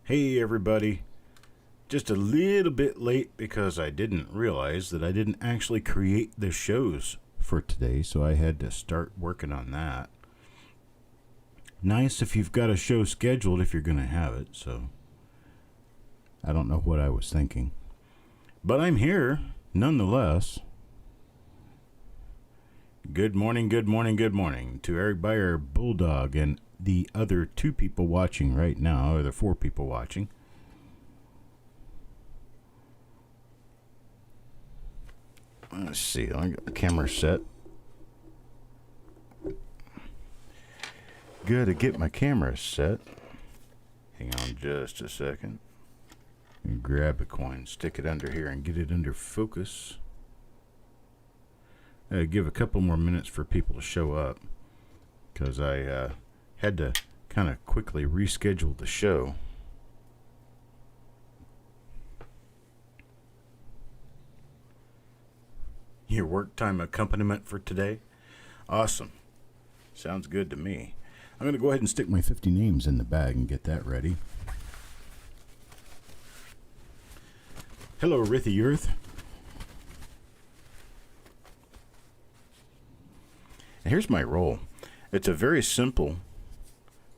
Hey everybody, just a little bit late because I didn't realize that I didn't actually create the shows for today, so I had to start working on that. Nice if you've got a show scheduled if you're going to have it, so I don't know what I was thinking. But I'm here, nonetheless. Good morning, good morning, good morning to Eric Beyer, Bulldog, and the other two people watching right now, or the four people watching. Let's see, I got the camera set. Gotta get my camera set. Hang on just a second. And grab a coin, stick it under here, and get it under focus. Give a couple more minutes for people to show up, because I had to kind of quickly reschedule the show. Your work time accompaniment for today? Awesome. Sounds good to me. I'm going to go ahead and stick my 50 names in the bag and get that ready. Hello, Rithy Earth. And here's my roll. It's a very simple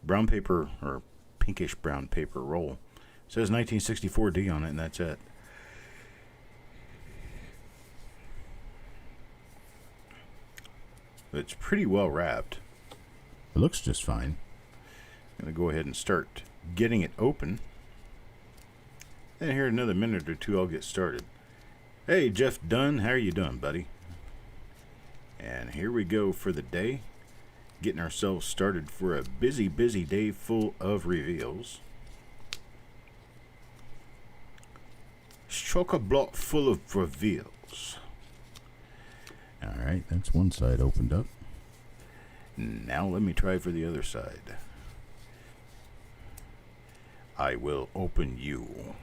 brown paper or pinkish brown paper roll. It says 1964D on it, and that's it. It's pretty well wrapped. It looks just fine. I'm going to go ahead and start getting it open. And here in another minute or two, I'll get started. Hey, Jeff Dunn, how are you doing, buddy? And here we go for the day. Getting ourselves started for a busy, busy day full of reveals. Chock-a-block full of reveals. Alright, that's one side opened up. Now let me try for the other side. I will open you.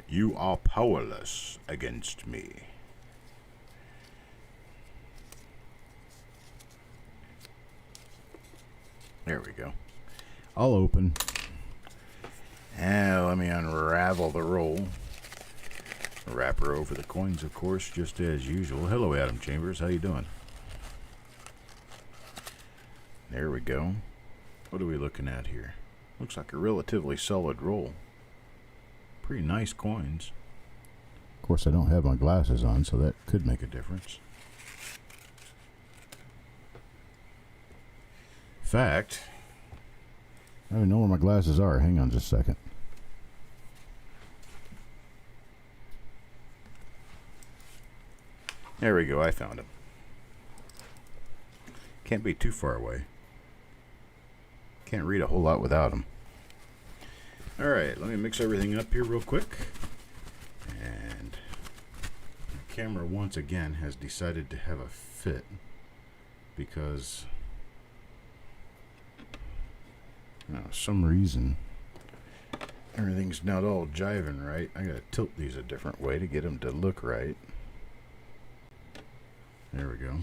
You are powerless against me. There we go. I'll open. And let me unravel the roll. Wrapper over the coins, of course, just as usual. Hello, Adam Chambers. How you doing? There we go. What are we looking at here? Looks like a relatively solid roll. Pretty nice coins. Of course, I don't have my glasses on, so that could make a difference. In fact, I don't even know where my glasses are. Hang on just a second. There we go. I found them. Can't be too far away. Can't read a whole lot without them. Alright, let me mix everything up here real quick. And the camera once again has decided to have a fit because some reason everything's not all jiving right. I gotta tilt these a different way to get them to look right. There we go.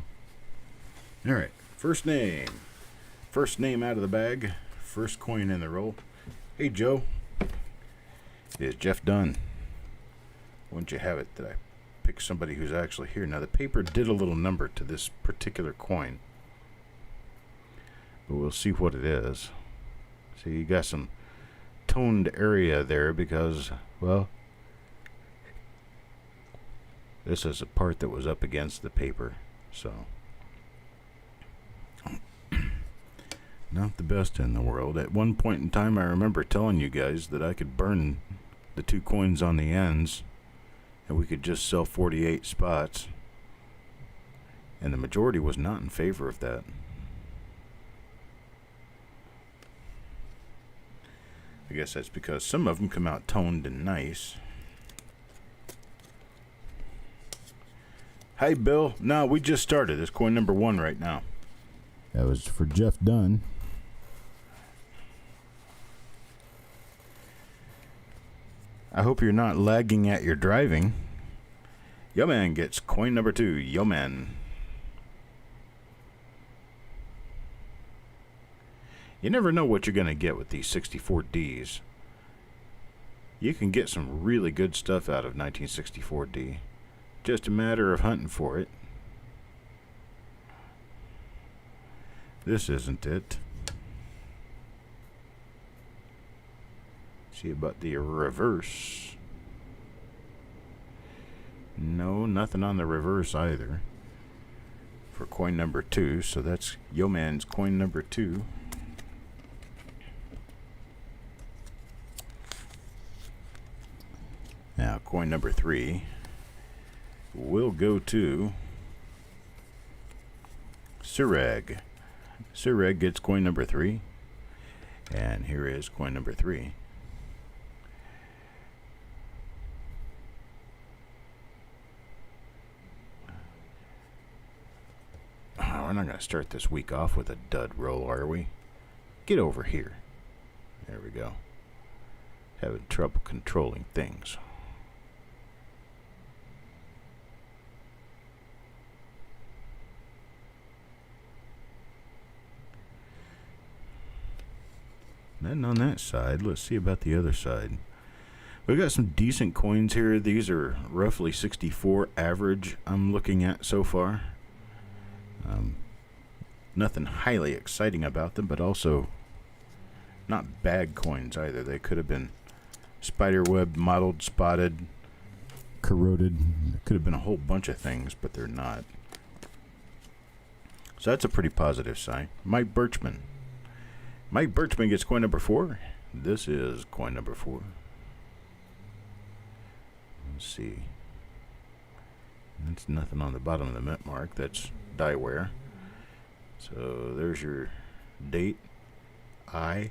Alright, first name. First name out of the bag. First coin in the roll. Hey Joe. Is Jeff Dunn. Wouldn't you have it that I pick somebody who's actually here? Now the paper did a little number to this particular coin, but we'll see what it is. See, you got some toned area there because, well, this is a part that was up against the paper, so not the best in the world. At one point in time, I remember telling you guys that I could burn the two coins on the ends and we could just sell 48 spots, and the majority was not in favor of that. I guess that's because some of them come out toned and nice. Hey Bill, no, we just started. It's coin number 1 right now. That was for Jeff Dunn. I hope you're not lagging at your driving. Yo Man gets coin number 2. Yo Man. You never know what you're going to get with these 64Ds. You can get some really good stuff out of 1964D. Just a matter of hunting for it. This isn't it. See about the reverse. No, nothing on the reverse either. For coin number 2, so that's Yo Man's coin number 2. Now, coin number 3 will go to Orig. Orig gets coin number 3. And here is coin number 3. We're not going to start this week off with a dud roll, are we? Get over here. There we go. Having trouble controlling things. Then on that side, let's see about the other side. We've got some decent coins here. These are roughly 64 average I'm looking at so far. Nothing highly exciting about them, but also not bad coins either. They could have been spiderweb, mottled, spotted, corroded. There could have been a whole bunch of things, but they're not. So that's a pretty positive sign. Mike Birchman. Mike Birchman gets coin number 4. This is coin number 4. Let's see. That's nothing on the bottom of the mint mark. That's die wear. So there's your date. I.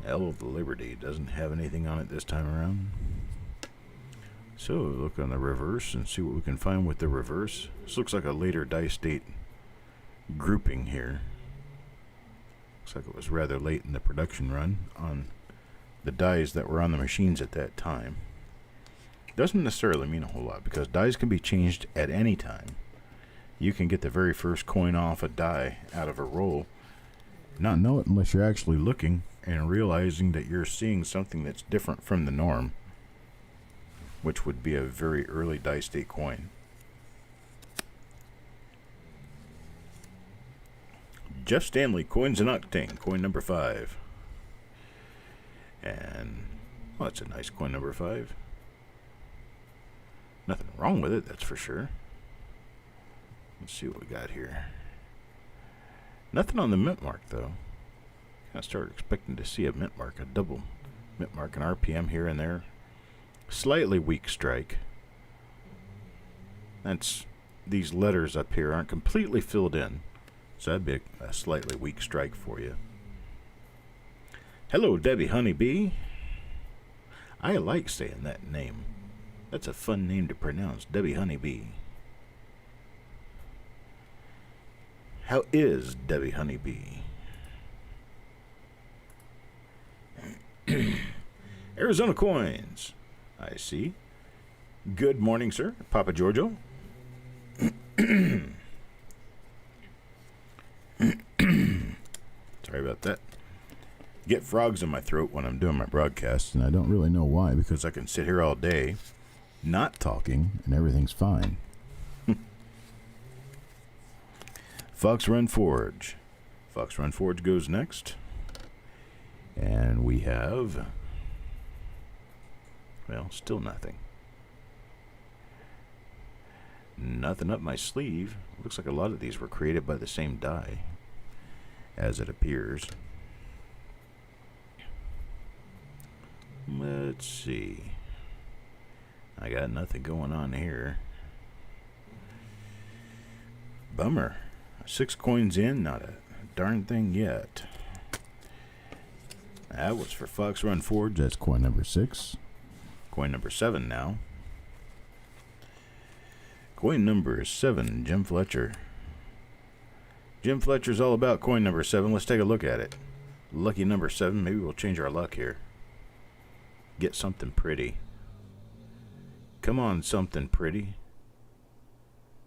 L of the Liberty. Doesn't have anything on it this time around. So look on the reverse and see what we can find with the reverse. This looks like a later dice date grouping here. Looks like it was rather late in the production run on the dies that were on the machines at that time. Doesn't necessarily mean a whole lot because dies can be changed at any time. You can get the very first coin off a die out of a roll, not know it unless you're actually looking and realizing that you're seeing something that's different from the norm, which would be a very early dice date coin. Jeff Stanley, coins and octane, coin number 5. And, well, that's a nice coin number 5. Nothing wrong with it, that's for sure. Let's see what we got here. Nothing on the mint mark, though. I started expecting to see a mint mark, a double mint mark, an RPM here and there. Slightly weak strike. That's, these letters up here aren't completely filled in. So that'd be a slightly weak strike for you. Hello, Debbie Honeybee. I like saying that name. That's a fun name to pronounce, Debbie Honeybee. How is Debbie Honeybee? Arizona coins. I see. Good morning, sir. Papa Giorgio. Sorry about that. Get frogs in my throat when I'm doing my broadcasts, and I don't really know why, because I can sit here all day not talking and everything's fine. Fox Run Forge. Fox Run Forge goes next. And we have, well, still nothing. Nothing up my sleeve. Looks like a lot of these were created by the same die, as it appears. Let's see. I got nothing going on here. Bummer. 6 coins in, not a darn thing yet. That was for Fox Run Forge. That's coin number 6. Coin number 7 now. Coin number 7, Jim Fletcher. Jim Fletcher's all about coin number 7. Let's take a look at it. Lucky number 7. Maybe we'll change our luck here. Get something pretty. Come on, something pretty.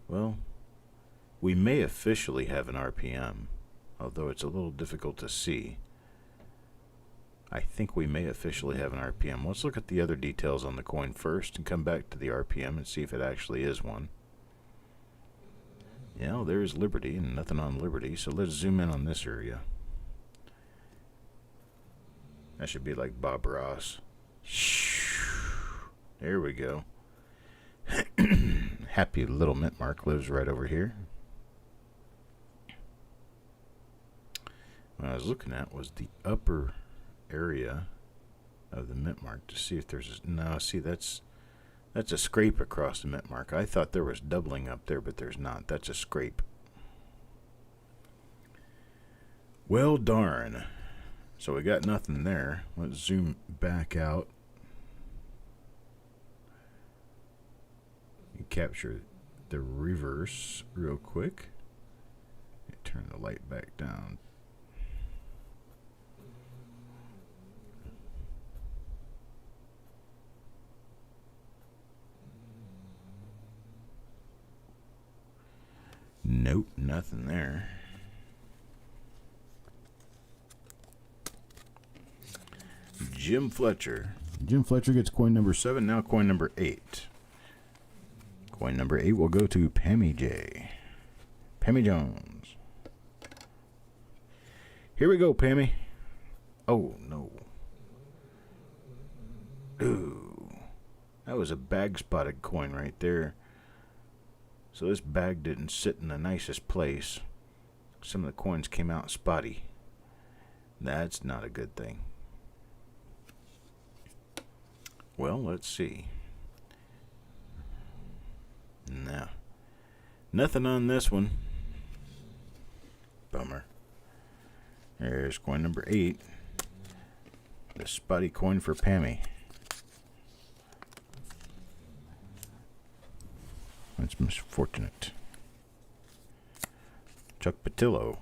Well, we may officially have an RPM. although it's a little difficult to see. I think we may officially have an RPM. Let's look at the other details on the coin first and come back to the RPM and see if it actually is one. Yeah, well, there's Liberty and nothing on Liberty, so let's zoom in on this area. That should be like Bob Ross. There we go. Happy little mint mark lives right over here. What I was looking at was the upper area of the mint mark to see if there's no, see, that's a scrape across the mint mark. I thought there was doubling up there, but there's not. That's a scrape. Well, darn. So we got nothing there. Let's zoom back out and capture the reverse real quick. Turn the light back down. Nope, nothing there. Jim Fletcher. Jim Fletcher gets coin number 7, now coin number 8. Coin number 8 will go to Pammy J. Pammy Jones. Here we go, Pammy. Oh, no. Ooh. That was a bag-spotted coin right there. So this bag didn't sit in the nicest place. Some of the coins came out spotty. That's not a good thing. Well, let's see. No. Nothing on this one. Bummer. There's coin number 8. The spotty coin for Pammy. That's misfortunate. Chuck Patillo.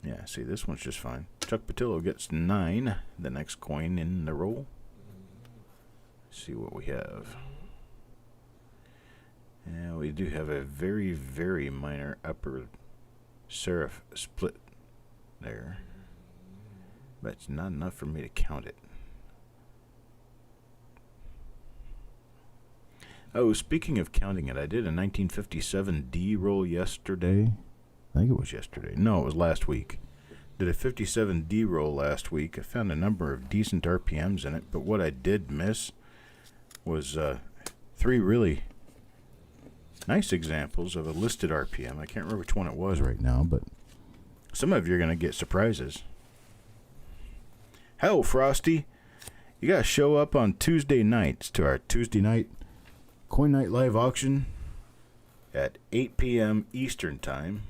Yeah, see, this one's just fine. Chuck Patillo gets 9. The next coin in the roll. Let's see what we have. Yeah, we do have a very, very minor upper serif split there. But it's not enough for me to count it. Oh, speaking of counting it, I did a 1957 D roll yesterday. I think it was yesterday. No, it was last week. Did a 57 D roll last week. I found a number of decent RPMs in it, but what I did miss was 3 really nice examples of a listed RPM. I can't remember which one it was right now, but some of you are going to get surprises. Hell, Frosty, you got to show up on Tuesday nights to our Tuesday night Coin Night Live auction at 8 p.m. Eastern Time.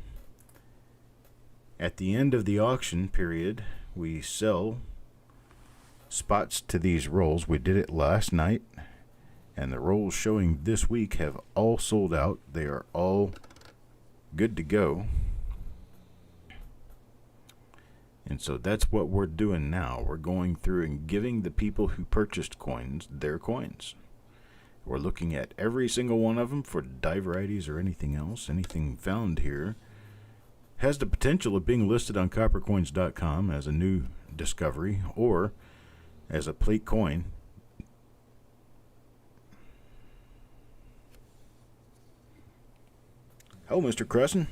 At the end of the auction period, we sell spots to these rolls. We did it last night, and the rolls showing this week have all sold out. They are all good to go. And so that's what we're doing now. We're going through and giving the people who purchased coins their coins. We're looking at every single one of them for die varieties or anything else. Anything found here has the potential of being listed on coppercoins.com as a new discovery or as a plate coin. Oh, Mr. Crescent.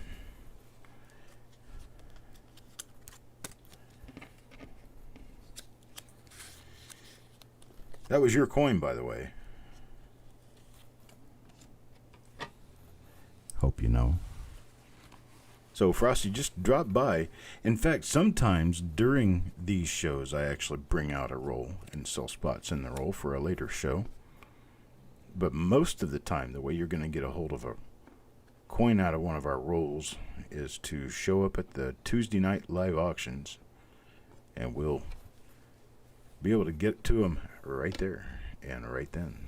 That was your coin, by the way. Hope you know. So, Frosty, just drop by. In fact, sometimes during these shows, I actually bring out a roll and sell spots in the roll for a later show. But most of the time, the way you're going to get a hold of a coin out of one of our rolls is to show up at the Tuesday night live auctions, and we'll be able to get to them right there and right then.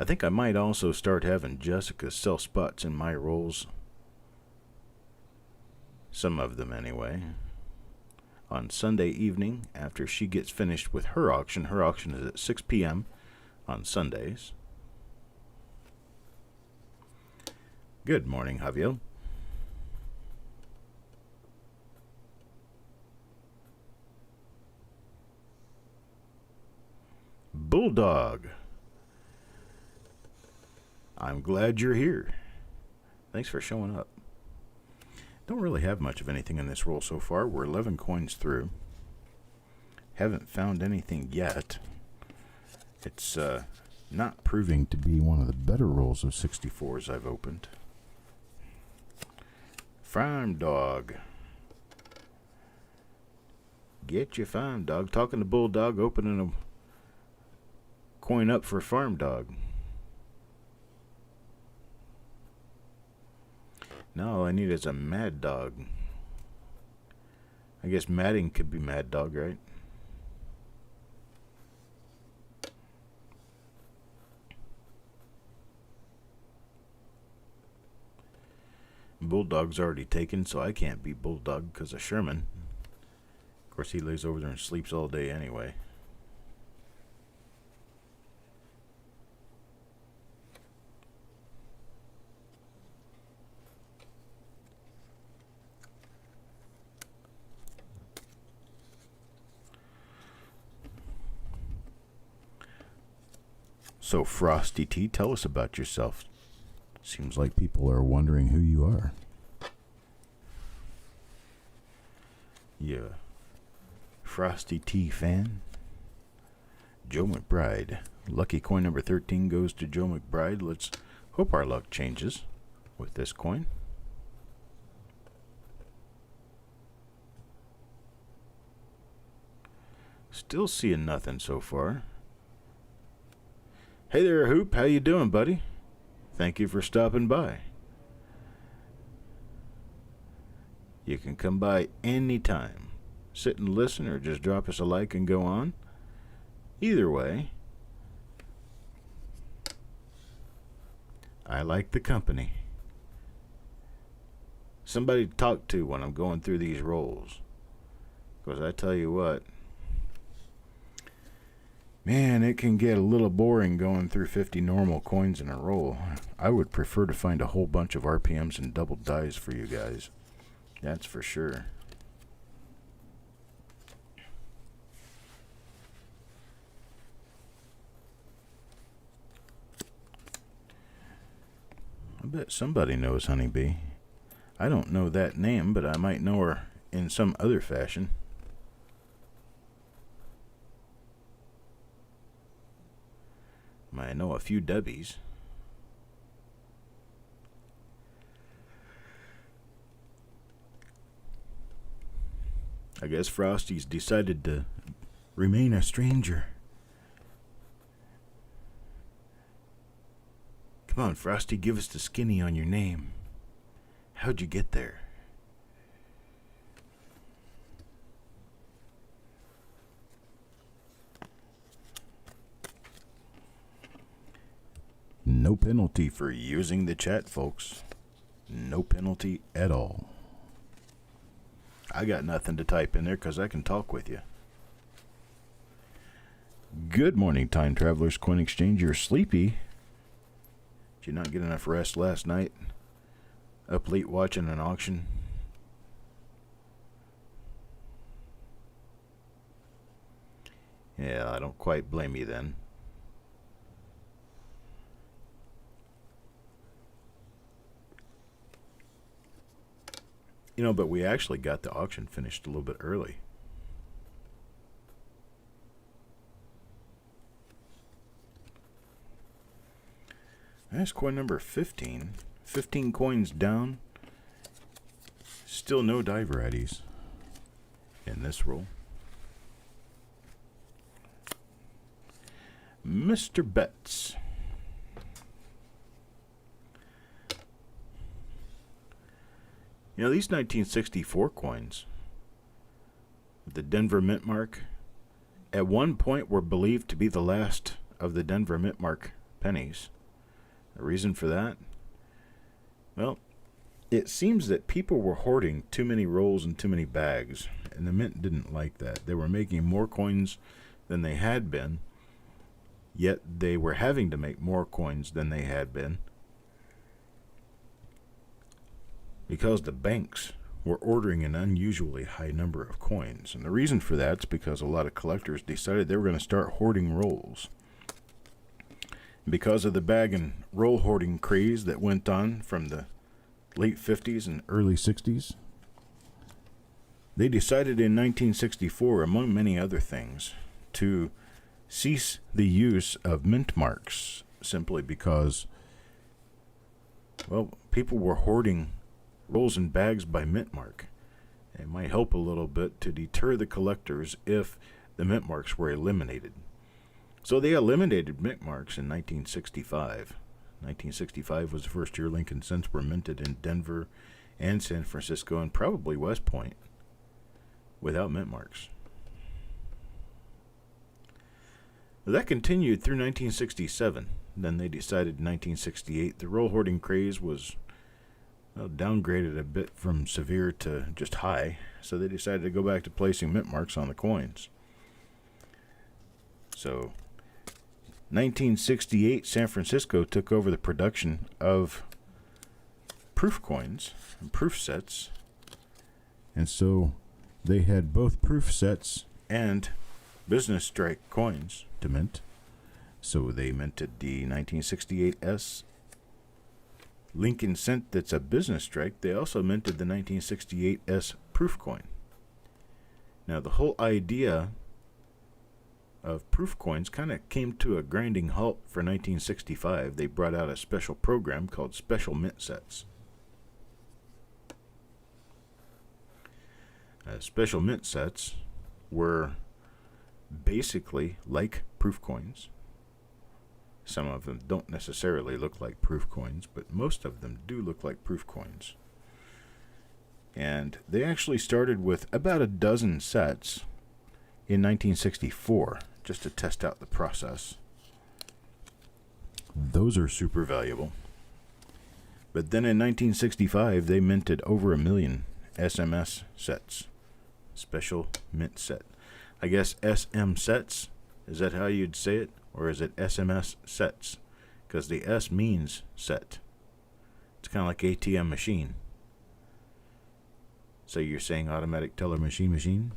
I think I might also start having Jessica sell spots in my rolls. Some of them anyway. On Sunday evening, after she gets finished with her auction is at 6 p.m. on Sundays. Good morning, Javier. Bulldog. I'm glad you're here. Thanks for showing up. Don't really have much of anything in this roll so far. We're 11 coins through. Haven't found anything yet. It's not proving to be one of the better rolls of 64s I've opened. Farm Dog. Get your Farm Dog. Talking to Bulldog, opening a coin up for Farm Dog. Now all I need is a Mad Dog. I guess Madding could be Mad Dog, right? Bulldog's already taken, so I can't be Bulldog because of Sherman. Of course, he lays over there and sleeps all day anyway. So, Frosty T, tell us about yourself. Seems like people are wondering who you are. Yeah. Frosty T fan? Joe McBride. Lucky coin number 13 goes to Joe McBride. Let's hope our luck changes with this coin. Still seeing nothing so far. Hey there, Hoop. How you doing, buddy? Thank you for stopping by. You can come by anytime. Sit and listen or just drop us a like and go on. Either way, I like the company. Somebody to talk to when I'm going through these rolls. Because I tell you what, man, it can get a little boring going through 50 normal coins in a roll. I would prefer to find a whole bunch of RPMs and double dies for you guys. That's for sure. I bet somebody knows Honeybee. I don't know that name, but I might know her in some other fashion. I know a few Debbies. I guess Frosty's decided to remain a stranger. Come on, Frosty, give us the skinny on your name. How'd you get there? No penalty for using the chat, folks. No penalty at all. I got nothing to type in there because I can talk with you. Good morning, Time Travelers. Coin Exchange, you're sleepy. Did you not get enough rest last night? Up late watching an auction? Yeah, I don't quite blame you then. You know, but we actually got the auction finished a little bit early. That's coin number 15. 15 coins down. Still no die varieties in this roll. Mr. Betts. You know, these 1964 coins, the Denver Mint Mark, at one point were believed to be the last of the Denver Mint Mark pennies. The reason for that? Well, it seems that people were hoarding too many rolls and too many bags, and the Mint didn't like that. They were making more coins than they had been, yet they were having to make more coins than they had been. because the banks were ordering an unusually high number of coins. And the reason for that is because a lot of collectors decided they were going to start hoarding rolls. Because of the bag and roll hoarding craze that went on from the late 50s and early 60s, they decided in 1964, among many other things, to cease the use of mint marks, simply because, well, people were hoarding rolls and bags by mint mark. It might help a little bit to deter the collectors if the mint marks were eliminated. So they eliminated mint marks in 1965. 1965 was the first year Lincoln cents were minted in Denver and San Francisco and probably West Point without mint marks. That continued through 1967. Then they decided in 1968 the roll hoarding craze was downgraded a bit from severe to just high, so they decided to go back to placing mint marks on the coins. So 1968, San Francisco took over the production of proof coins and proof sets. And so they had both proof sets and business strike coins to mint. So they minted the 1968 Lincoln cent that's a business strike. They also minted the 1968 proof coin. Now the whole idea of proof coins kind of came to a grinding halt for 1965. They brought out a special program called Special Mint Sets. Special Mint Sets were basically like proof coins. Some of them don't necessarily look like proof coins, but most of them do look like proof coins. And they actually started with about a dozen sets in 1964, just to test out the process. Those are super valuable. But then in 1965, they minted over 1 million SMS sets. Special mint set. I guess SM sets, is that how you'd say it? Or is it SMS sets? Because the S means set. It's kind of like ATM machine. So you're saying automatic teller machine?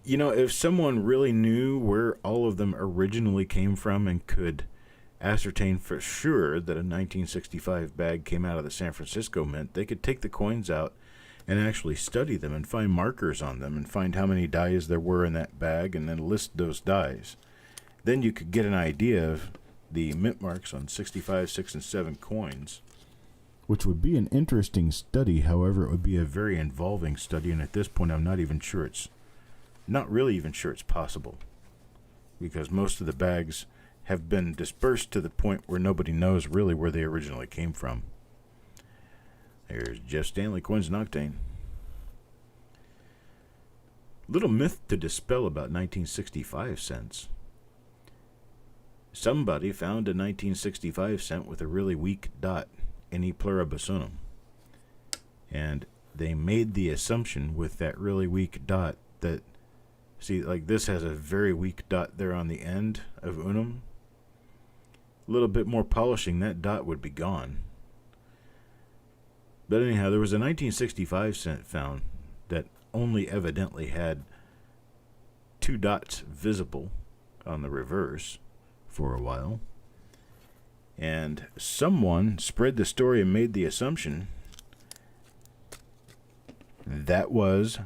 You know, if someone really knew where all of them originally came from and could ascertain for sure that a 1965 bag came out of the San Francisco Mint, they could take the coins out and actually study them and find markers on them and find how many dies there were in that bag and then list those dies. Then you could get an idea of the mint marks on 65, 6, and 7 coins, which would be an interesting study. However, it would be a very involving study, and at this point I'm not really even sure it's possible, because most of the bags have been dispersed to the point where nobody knows really where they originally came from. There's Jeff Stanley Coins and Octane. Little myth to dispel about 1965 cents. Somebody found a 1965 cent with a really weak dot, in e pluribus unum. And they made the assumption with that really weak dot that, see, like this has a very weak dot there on the end of unum. A little bit more polishing, that dot would be gone. But anyhow, there was a 1965 cent found that only evidently had 2 dots visible on the reverse for a while. And someone spread the story and made the assumption that was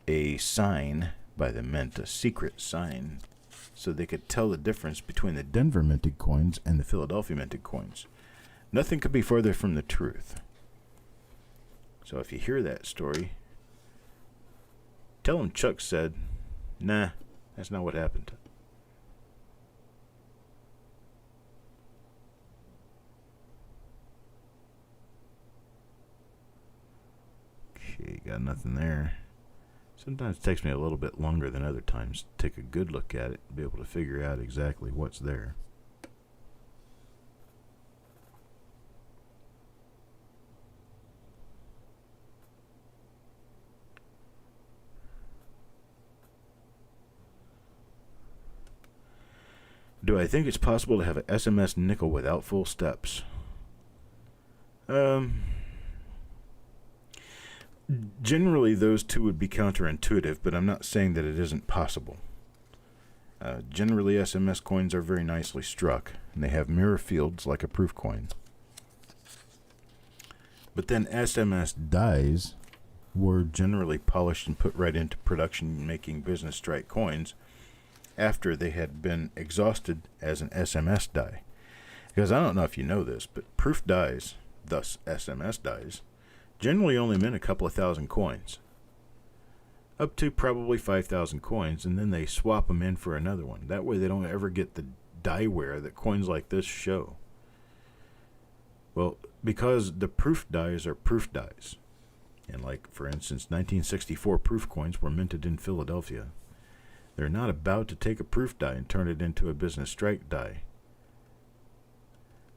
a sign by the mint, a secret sign, so they could tell the difference between the Denver minted coins and the Philadelphia minted coins. Nothing could be further from the truth. So if you hear that story, tell them Chuck said, nah, that's not what happened. Okay, got nothing there. Sometimes it takes me a little bit longer than other times to take a good look at it and be able to figure out exactly what's there. Do I think it's possible to have an SMS nickel without full steps? Generally, those two would be counterintuitive, but I'm not saying that it isn't possible. Generally, SMS coins are very nicely struck, and they have mirror fields like a proof coin. But then SMS dies were generally polished and put right into production making business strike coins after they had been exhausted as an SMS die. Because I don't know if you know this, but proof dies, thus SMS dies, generally only mint a couple of thousand coins. Up to probably 5,000 coins, and then they swap them in for another one. That way they don't ever get the die wear that coins like this show. Well, because the proof dies are proof dies. And like, for instance, 1964 proof coins were minted in Philadelphia. They're not about to take a proof die and turn it into a business strike die.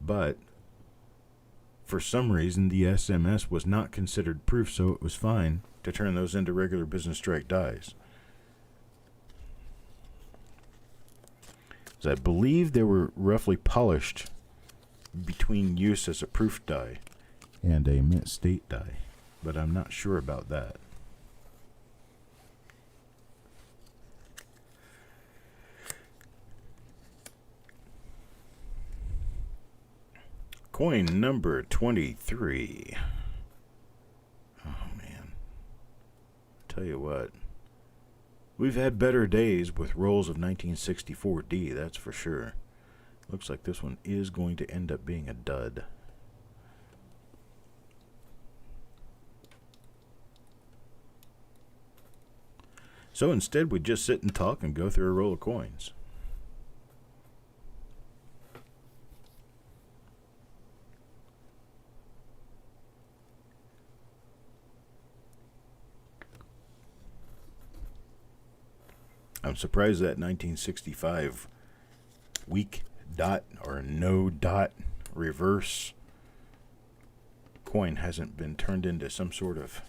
But for some reason, the SMS was not considered proof, so it was fine to turn those into regular business strike dies. So I believe they were roughly polished between use as a proof die and a mint state die, but I'm not sure about that. Coin number 23. Oh, man. Tell you what. We've had better days with rolls of 1964D, that's for sure. Looks like this one is going to end up being a dud. So instead, we just sit and talk and go through a roll of coins. I'm surprised that 1965 weak dot or no dot reverse coin hasn't been turned into some sort of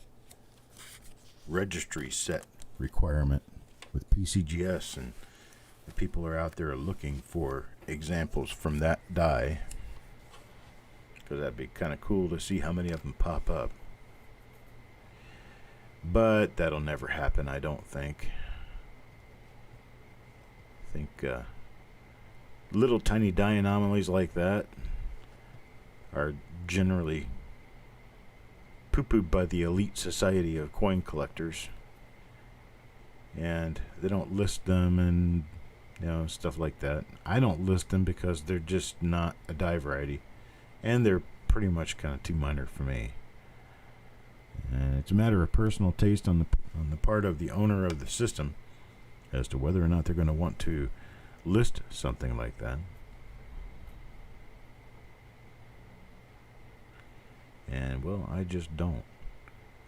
registry set requirement with PCGS, and the people are out there looking for examples from that die, because that'd be kind of cool to see how many of them pop up. But that'll never happen, I don't think. I think little tiny die anomalies like that are generally poo-pooed by the elite society of coin collectors, and they don't list them and stuff like that. I don't list them because they're just not a die variety, and they're pretty much kind of too minor for me. And it's a matter of personal taste on the part of the owner of the system as to whether or not they're going to want to list something like that. And, well, I just don't.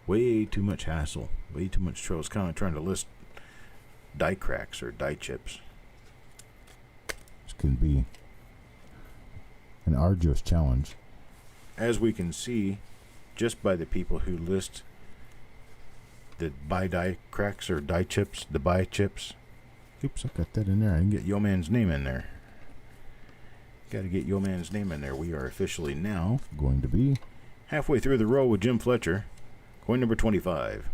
Way too much hassle. Way too much trouble. It's kind of like trying to list die cracks or die chips. This can be an arduous challenge. As we can see, just by the people who list the buy die cracks or die chips, the buy chips. Oops, I got that in there. I didn't get Yo Man's name in there. Got to get Yo Man's name in there. We are officially now going to be halfway through the roll with Jim Fletcher. Coin number 25.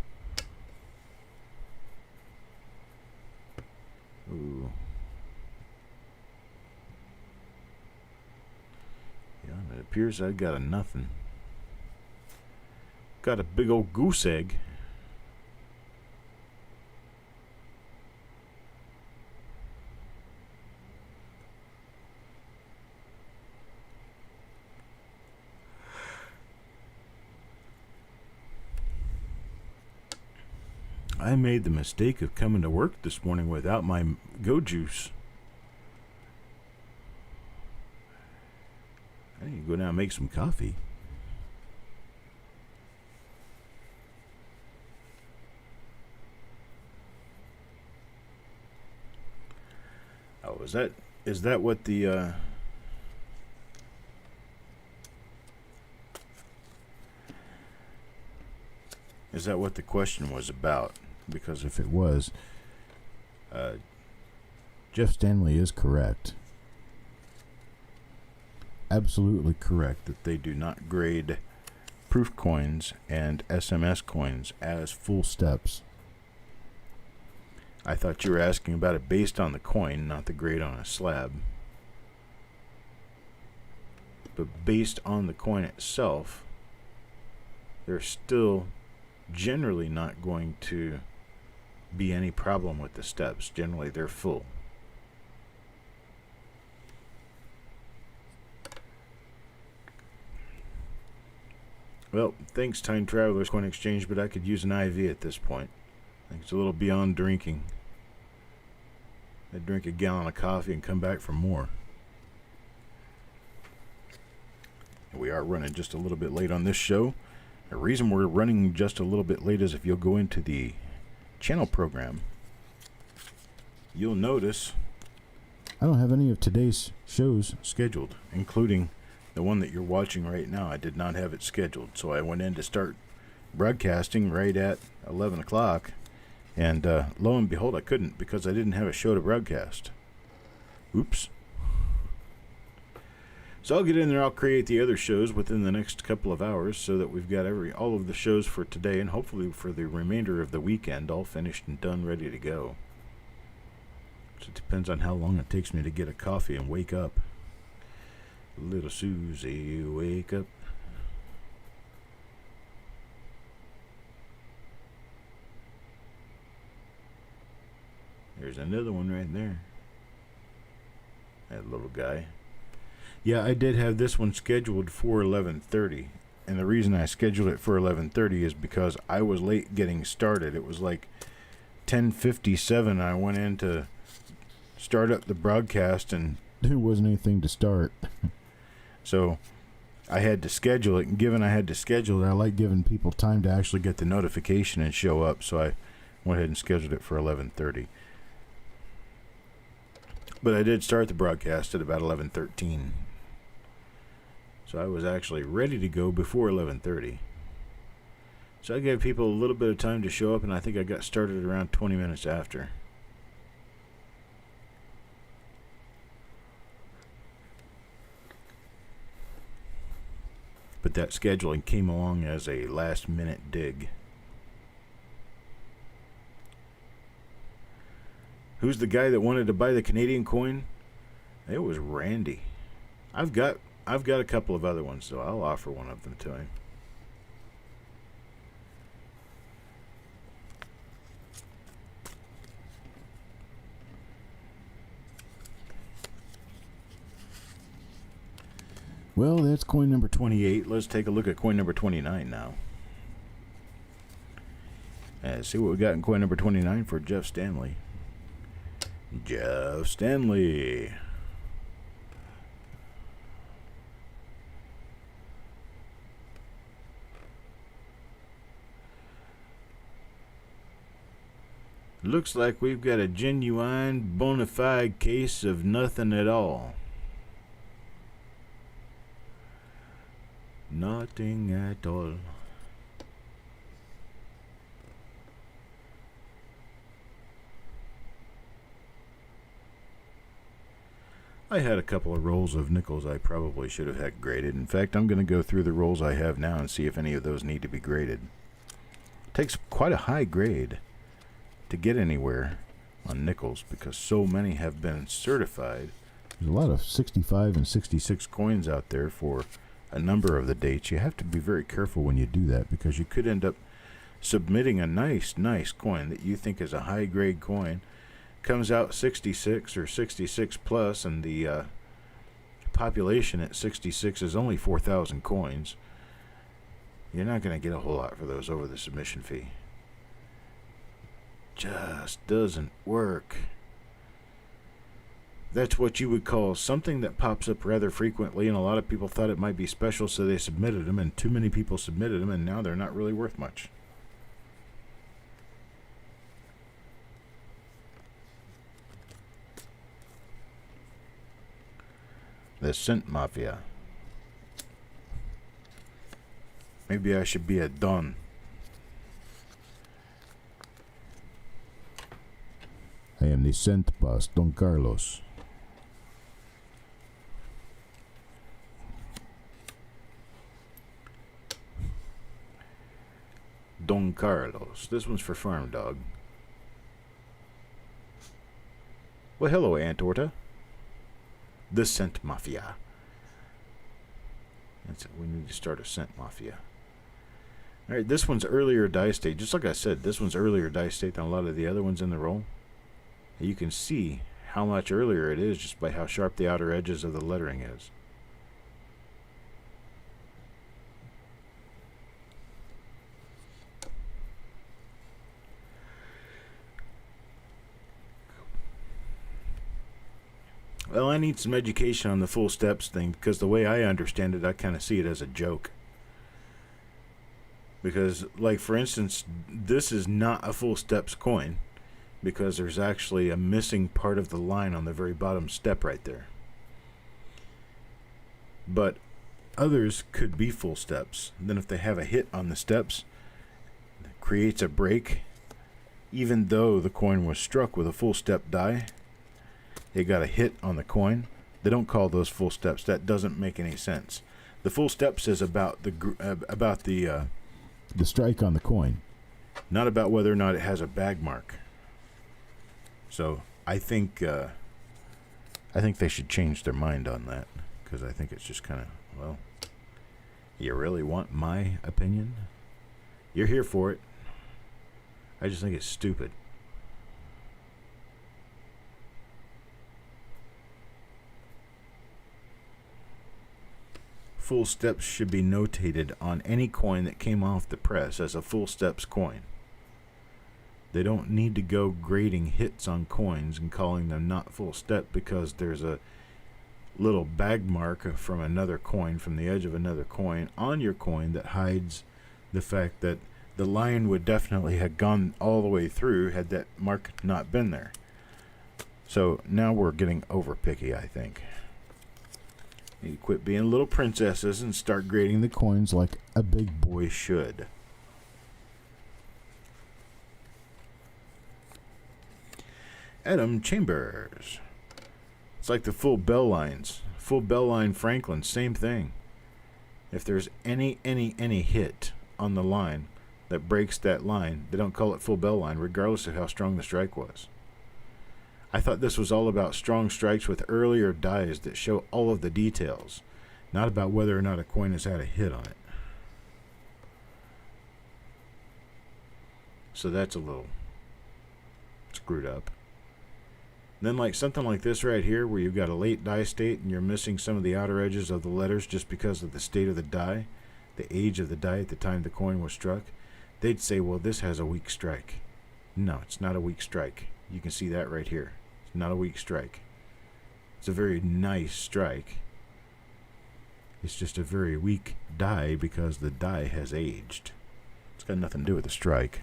Ooh. Yeah, it appears I got a nothing. Got a big old goose egg. I made the mistake of coming to work this morning without my go juice. I need to go down and make some coffee. Oh, is that what the is that what the question was about? Because if it was, Jeff Stanley is correct. absolutely correct that they do not grade proof coins and SMS coins as full steps. I thought you were asking about it based on the coin, not the grade on a slab. But based on the coin itself, there's still generally not going to be any problem with the steps. Generally, they're full. Well, thanks, Time Traveler's Coin Exchange, but I could use an IV at this point. I think it's a little beyond drinking. I'd drink a gallon of coffee and come back for more. We are running just a little bit late on this show. The reason we're running just a little bit late is if you'll go into the channel program, you'll notice I don't have any of today's shows scheduled, including the one that you're watching right now. I did not have it scheduled, so I went in to start broadcasting right at 11 o'clock, and lo and behold, I couldn't because I didn't have a show to broadcast. Oops. So I'll get in there, I'll create the other shows within the next couple of hours so that we've got all of the shows for today and hopefully for the remainder of the weekend all finished and done, ready to go. So it depends on how long it takes me to get a coffee and wake up. Little Susie, wake up. There's another one right there. That little guy. Yeah, I did have this one scheduled for 11:30. And the reason I scheduled it for 11:30 is because I was late getting started. It was like 10:57. I went in to start up the broadcast and there wasn't anything to start. So I had to schedule it, and given I had to schedule it, I like giving people time to actually get the notification and show up, so I went ahead and scheduled it for 11:30. But I did start the broadcast at about 11:13. So I was actually ready to go before 11:30. So I gave people a little bit of time to show up, and I think I got started around 20 minutes after. But that scheduling came along as a last-minute dig. Who's the guy that wanted to buy the Canadian coin? It was Randy. I've got a couple of other ones, so I'll offer one of them to him. Well, that's coin number 28. Let's take a look at coin number 29 now. See what we got in coin number 29 for Jeff Stanley. Jeff Stanley. Looks like we've got a genuine, bona fide case of nothing at all. Nothing at all. I had a couple of rolls of nickels I probably should have had graded. In fact, I'm going to go through the rolls I have now and see if any of those need to be graded. It takes quite a high grade to get anywhere on nickels because so many have been certified. There's a lot of 65 and 66 coins out there for a number of the dates. You have to be very careful when you do that because you could end up submitting a nice coin that you think is a high grade coin. Comes out 66 or 66 plus, and the population at 66 is only 4,000 coins. You're not going to get a whole lot for those over the submission fee. Just doesn't work. That's what you would call something that pops up rather frequently, and a lot of people thought it might be special, so they submitted them, and too many people submitted them, and now they're not really worth much. The Cent Mafia. Maybe I should be a Don. I am the Cent Boss, Don Carlos. Carlos. This one's for Farm Dog. Well, hello, Aunt Orta. The Scent Mafia. That's it. We need to start a scent mafia. Alright, this one's earlier die state. Just like I said, this one's earlier die state than a lot of the other ones in the roll. You can see how much earlier it is just by how sharp the outer edges of the lettering is. Well, I need some education on the full steps thing, because the way I understand it, I kind of see it as a joke. Because, like, for instance, this is not a full steps coin, because there's actually a missing part of the line on the very bottom step right there. But others could be full steps. Then if they have a hit on the steps, it creates a break, even though the coin was struck with a full step die. They got a hit on the coin. They don't call those full steps. That doesn't make any sense. The full steps is about the strike on the coin, not about whether or not it has a bag mark. So I think they should change their mind on that, because I think it's just kind of, well, you really want my opinion? You're here for it. I just think it's stupid. Full steps should be notated on any coin that came off the press as a full steps coin. They don't need to go grading hits on coins and calling them not full step because there's a little bag mark from another coin, from the edge of another coin, on your coin that hides the fact that the line would definitely have gone all the way through had that mark not been there. So now we're getting over picky, I think. You quit being little princesses and start grading the coins like a big boy should. Adam Chambers. It's like the full bell lines. Full bell line Franklin, same thing. If there's any hit on the line that breaks that line, they don't call it full bell line, regardless of how strong the strike was. I thought this was all about strong strikes with earlier dies that show all of the details, not about whether or not a coin has had a hit on it. So that's a little screwed up. Then like something like this right here, where you've got a late die state and you're missing some of the outer edges of the letters just because of the state of the die, the age of the die at the time the coin was struck, they'd say, well, this has a weak strike. No, it's not a weak strike. You can see that right here. It's not a weak strike. It's a very nice strike. It's just a very weak die because the die has aged. It's got nothing to do with the strike.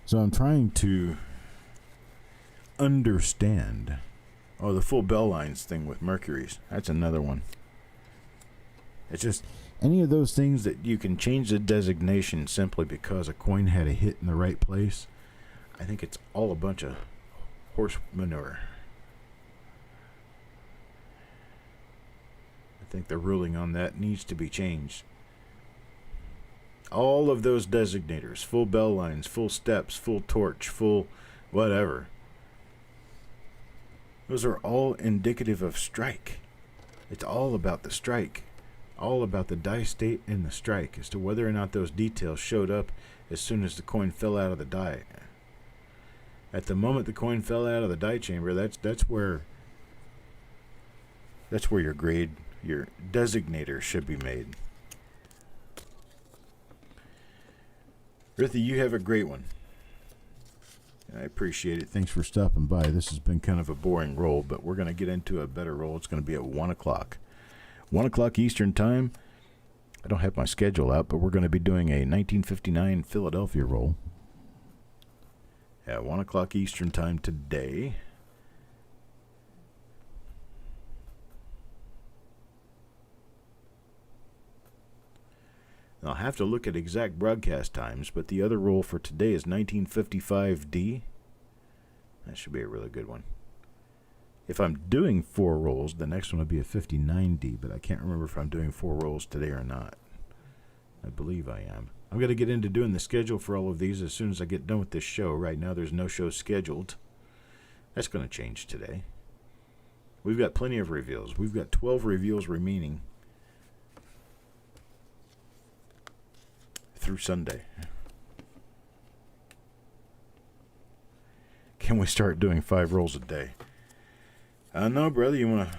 So I'm trying to understand. Oh, the full bell lines thing with Mercury's. That's another one. It's just any of those things that you can change the designation simply because a coin had a hit in the right place. I think it's all a bunch of horse manure. I think the ruling on that needs to be changed. All of those designators, full bell lines, full steps, full torch, full whatever, those are all indicative of strike. It's all about the strike. All about the die state and the strike as to whether or not those details showed up as soon as the coin fell out of the die. At the moment the coin fell out of the die chamber, that's where your grade, your designator should be made. Rithy, you have a great one. I appreciate it. Thanks for stopping by. This has been kind of a boring roll, but we're going to get into a better roll. It's going to be at 1 o'clock. 1 o'clock Eastern Time. I don't have my schedule out, but we're going to be doing a 1959 Philadelphia roll at 1 o'clock Eastern Time today. I'll have to look at exact broadcast times, but the other roll for today is 1955D. That should be a really good one. If I'm doing 4 rolls, the next one would be a 59D, but I can't remember if I'm doing 4 rolls today or not. I believe I am. I'm going to get into doing the schedule for all of these as soon as I get done with this show. Right now, there's no show scheduled. That's going to change today. We've got plenty of reveals. We've got 12 reveals remaining through Sunday. Can we start doing 5 rolls a day? No, brother. You want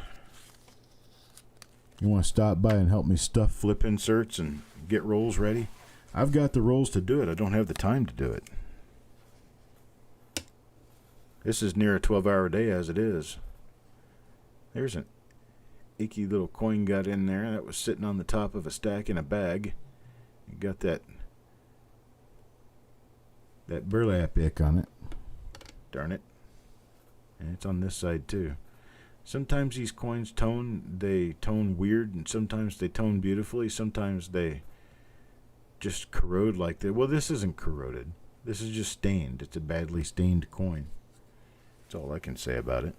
to stop by and help me stuff flip inserts and get rolls ready? I've got the rolls to do it. I don't have the time to do it. This is near a 12-hour day as it is. There's an icky little coin got in there that was sitting on the top of a stack in a bag. You got that burlap ick on it. Darn it. And it's on this side too. Sometimes these coins they tone weird, and sometimes they tone beautifully. Sometimes they just corrode like that. Well, this isn't corroded. This is just stained. It's a badly stained coin. That's all I can say about it.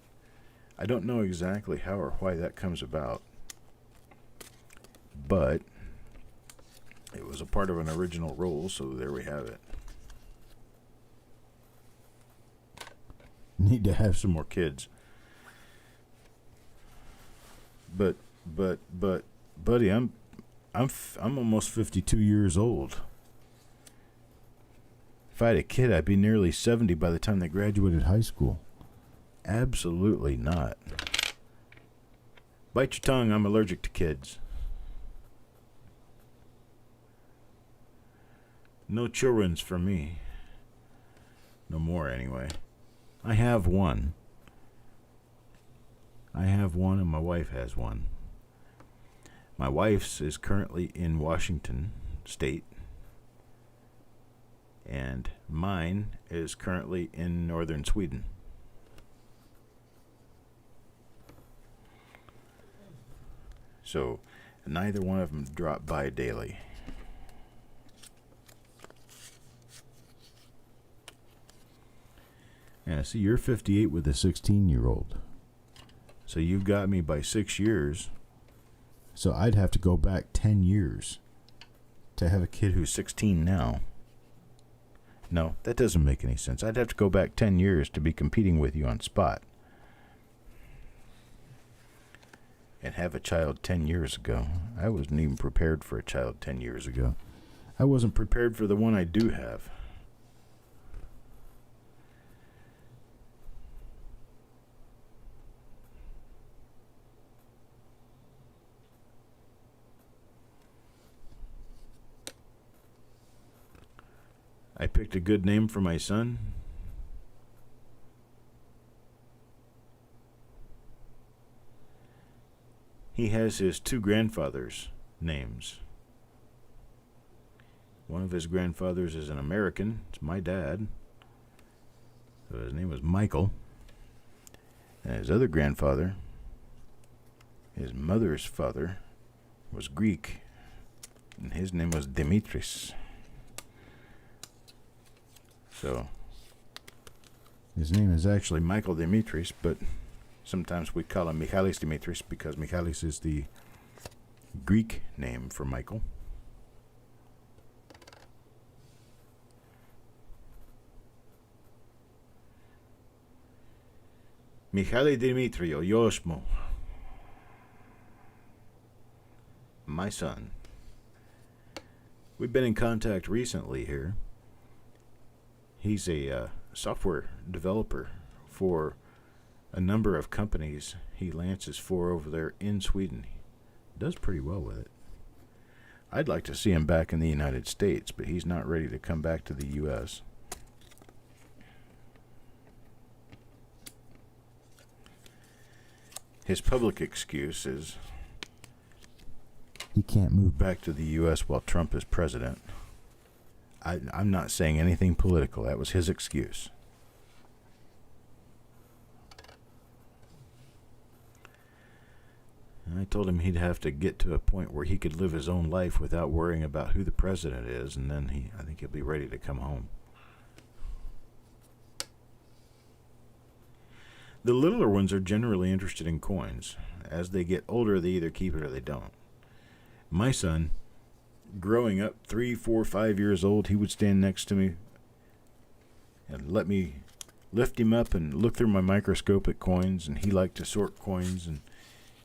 I don't know exactly how or why that comes about, but it was a part of an original roll, so there we have it. Need to have some more kids. But, buddy, I'm almost 52 years old. If I had a kid, I'd be nearly 70 by the time they graduated high school. Absolutely not. Bite your tongue, I'm allergic to kids. No children's for me. No more, anyway. I have one. And my wife has one. My wife's is currently in Washington State, and mine is currently in northern Sweden. So neither one of them drop by daily. Yeah, see, you're 58 with a 16-year-old. So you've got me by 6 years. So I'd have to go back 10 years to have a kid who's 16 now. No, that doesn't make any sense. I'd have to go back 10 years to be competing with you on Spot. And have a child 10 years ago. I wasn't even prepared for a child 10 years ago. I wasn't prepared for the one I do have. I picked a good name for my son. He has his 2 grandfathers' names. One of his grandfathers is an American. It's my dad. So his name was Michael. And his other grandfather, his mother's father, was Greek. And his name was Dimitris. So, his name is actually Michael Dimitris, but sometimes we call him Michalis Dimitris because Michalis is the Greek name for Michael. Michalis Dimitrio Yosmo. My son. We've been in contact recently here. He's a software developer for a number of companies he lances for over there in Sweden. He does pretty well with it. I'd like to see him back in the United States, but he's not ready to come back to the U.S. His public excuse is he can't move back to the U.S. while Trump is president. I'm not saying anything political. That was his excuse. I told him he'd have to get to a point where he could live his own life without worrying about who the president is, and then I think he'll be ready to come home. The littler ones are generally interested in coins. As they get older, they either keep it or they don't. My son, growing up 3, 4, 5 years old, he would stand next to me and let me lift him up and look through my microscope at coins, and he liked to sort coins, and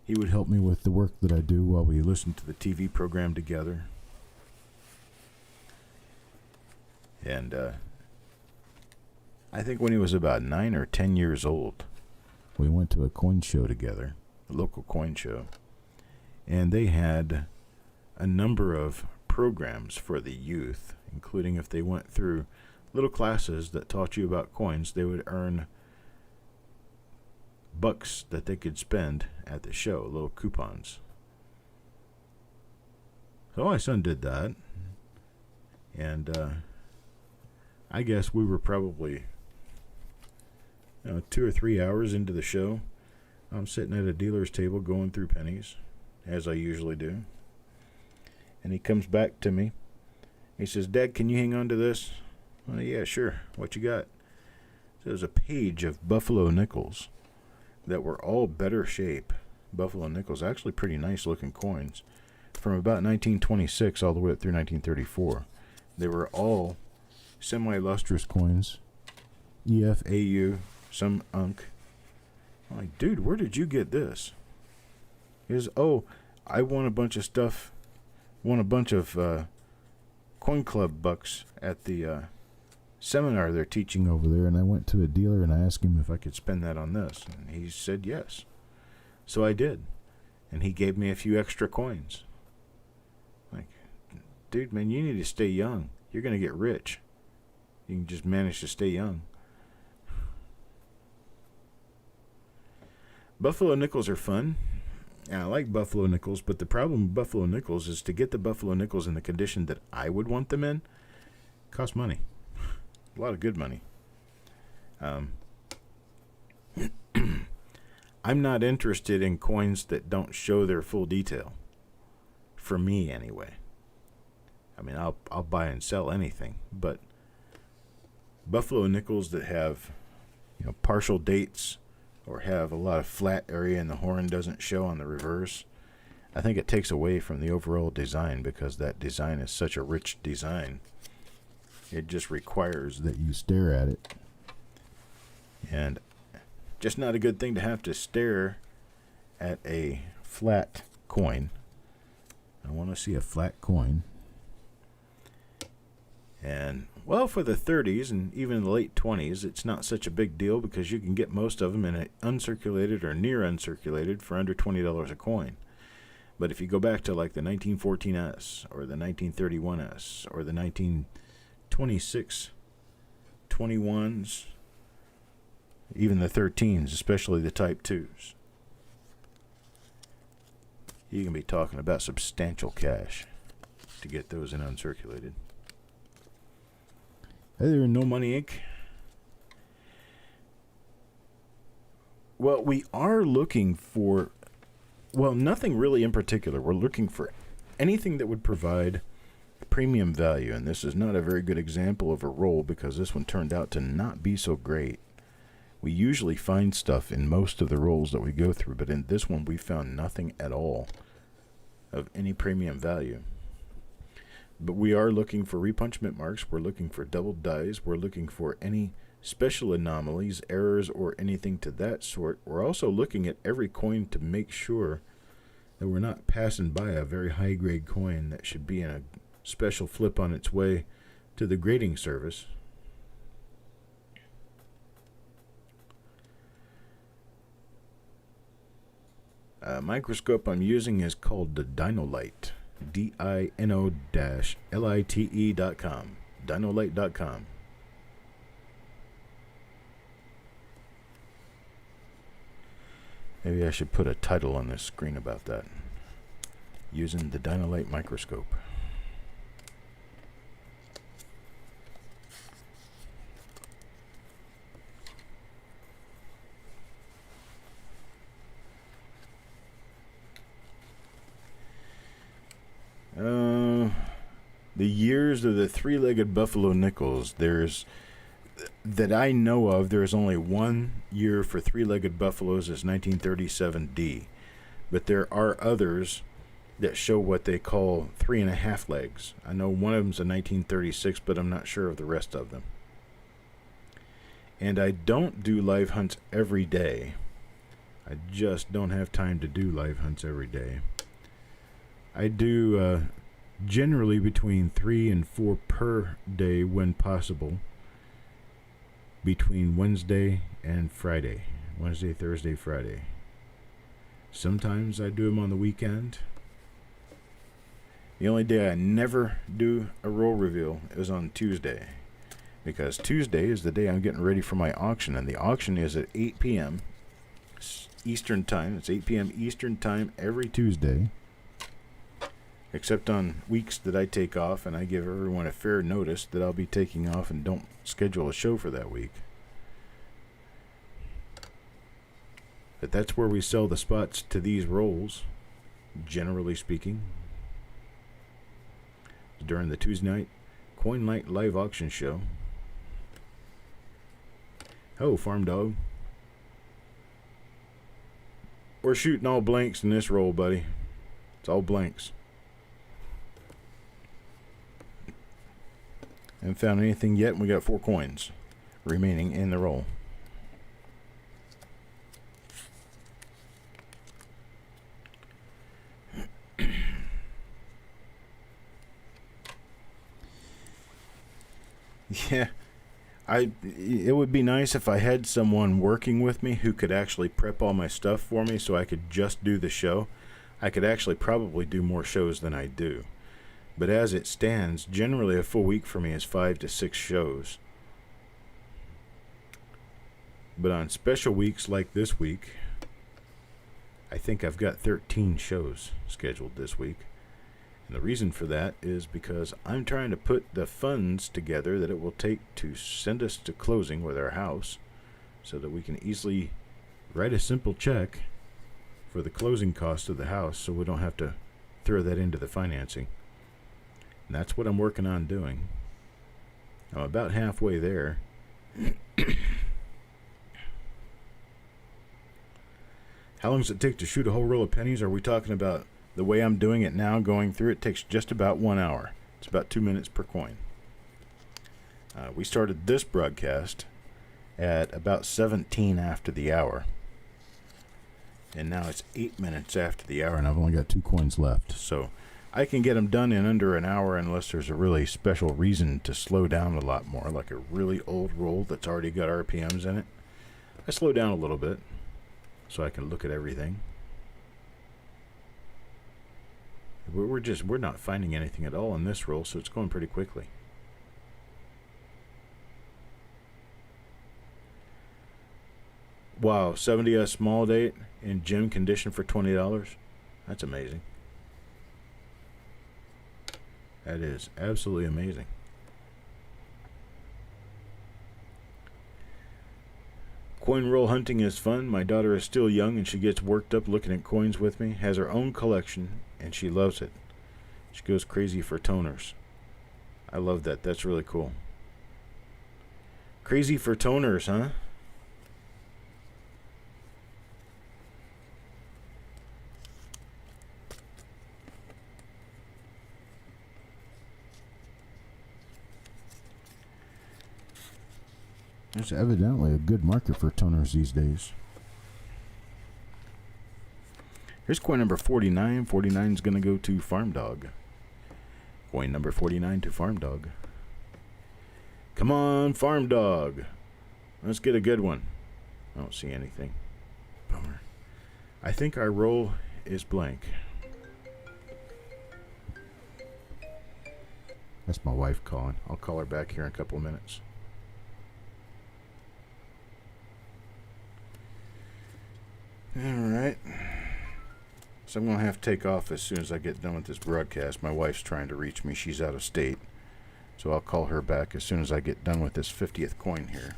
he would help me with the work that I do while we listened to the TV program together. And I think when he was about 9 or 10 years old, we went to a coin show together, a local coin show, and they had a number of programs for the youth, including if they went through little classes that taught you about coins, they would earn bucks that they could spend at the show, little coupons. So my son did that, and I guess we were probably 2 or 3 hours into the show. I'm sitting at a dealer's table going through pennies, as I usually do. And he comes back to me. He says, "Dad, can you hang on to this?" "Oh, yeah, sure. What you got?" So there's a page of buffalo nickels that were all better shape. Buffalo nickels, actually pretty nice looking coins, from about 1926 all the way up through 1934. They were all semi-lustrous coins. EF, AU, some unk. I'm like, "Dude, where did you get this?" He goes, "Oh, I won a bunch of stuff, won a bunch of coin club bucks at the seminar they're teaching over there, and I went to a dealer and I asked him if I could spend that on this, and he said yes. So I did, and he gave me a few extra coins." Like, dude, man, you need to stay young. You're going to get rich. You can just manage to stay young. Buffalo nickels are fun. And I like buffalo nickels, but the problem with buffalo nickels is to get the buffalo nickels in the condition that I would want them in, costs money. A lot of good money. I'm not interested in coins that don't show their full detail. For me, anyway. I mean, I'll buy and sell anything, but buffalo nickels that have, partial dates or have a lot of flat area and the horn doesn't show on the reverse, I think it takes away from the overall design, because that design is such a rich design. It just requires that you stare at it. And just not a good thing to have to stare at a flat coin. I want to see a flat coin. And, well, for the 30s and even the late 20s, it's not such a big deal, because you can get most of them in an uncirculated or near uncirculated for under $20 a coin. But if you go back to like the 1914S or the 1931S or the 1926 21s, even the 13s, especially the Type 2s, you can be talking about substantial cash to get those in uncirculated. Hey there, No Money Inc. Well, we are looking for, nothing really in particular. We're looking for anything that would provide premium value, and this is not a very good example of a roll, because this one turned out to not be so great. We usually find stuff in most of the rolls that we go through, but in this one we found nothing at all of any premium value. But we are looking for repunchment marks. We're looking for double dies. We're looking for any special anomalies, errors, or anything to that sort. We're also looking at every coin to make sure that we're not passing by a very high-grade coin that should be in a special flip on its way to the grading service. Microscope I'm using is called the Dinolite. DINO-LITE.com. Dinolite.com. Maybe I should put a title on this screen about that. Using the Dinolite microscope. the years of the three-legged buffalo nickels, that I know of, there's only one year for three-legged buffaloes is 1937D. But there are others that show what they call 3.5 legs. I know one of them's a 1936, but I'm not sure of the rest of them. And I don't do live hunts every day. I just don't have time to do live hunts every day. I do generally between 3 and 4 per day when possible, between Wednesday and Friday. Wednesday, Thursday, Friday. Sometimes I do them on the weekend. The only day I never do a roll reveal is on Tuesday, because Tuesday is the day I'm getting ready for my auction, and the auction is at 8 p.m. Eastern Time. It's 8 p.m. Eastern Time every Tuesday, except on weeks that I take off, and I give everyone a fair notice that I'll be taking off and don't schedule a show for that week. But that's where we sell the spots to these rolls, generally speaking. During the Tuesday night Coin Night live auction show. Oh, Farm Dog. We're shooting all blanks in this roll, buddy. It's all blanks. Haven't found anything yet, and we got 4 coins remaining in the roll. Yeah, it would be nice if I had someone working with me who could actually prep all my stuff for me so I could just do the show. I could actually probably do more shows than I do. But as it stands, generally a full week for me is 5 to 6 shows. But on special weeks like this week, I think I've got 13 shows scheduled this week. And the reason for that is because I'm trying to put the funds together that it will take to send us to closing with our house so that we can easily write a simple check for the closing cost of the house so we don't have to throw that into the financing. And that's what I'm working on doing. I'm about halfway there. How long does it take to shoot a whole roll of pennies? Are we talking about the way I'm doing it now, going through it takes just about 1 hour. It's about 2 minutes per coin. We started this broadcast at about 17 after the hour. And now it's 8 minutes after the hour, and I've only got 2 coins left. So I can get them done in under an hour unless there's a really special reason to slow down a lot more, like a really old roll that's already got RPMs in it. I slow down a little bit so I can look at everything. We're not finding anything at all in this roll, so it's going pretty quickly. Wow, 70 small date in gym condition for $20. That's amazing. That is absolutely amazing. Coin roll hunting is fun. My daughter is still young and she gets worked up looking at coins with me. Has her own collection and she loves it. She goes crazy for toners. I love that. That's really cool. Crazy for toners, huh? There's evidently a good market for toners these days. Here's coin number 49. 49 is going to go to Farm Dog. Coin number 49 to Farm Dog. Come on, Farm Dog. Let's get a good one. I don't see anything. Bummer. I think our roll is blank. That's my wife calling. I'll call her back here in a couple of minutes. Alright. So I'm going to have to take off as soon as I get done with this broadcast. My wife's trying to reach me. She's out of state. So I'll call her back as soon as I get done with this 50th coin here.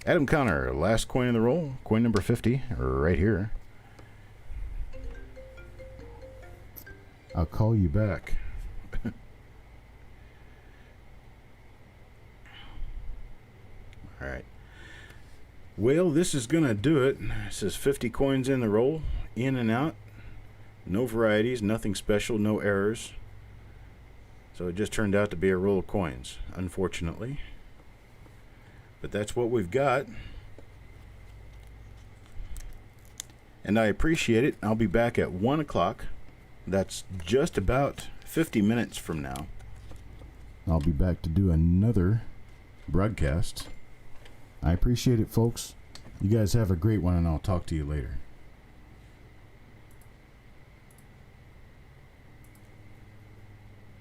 Adam Connor, last coin in the roll. Coin number 50, right here. I'll call you back. All right. Well, this is going to do it. It says 50 coins in the roll, in and out. No varieties, nothing special, no errors. So it just turned out to be a roll of coins, unfortunately. But that's what we've got. And I appreciate it. I'll be back at 1 o'clock. That's just about 50 minutes from now. I'll be back to do another broadcast. I appreciate it, folks. You guys have a great one, and I'll talk to you later.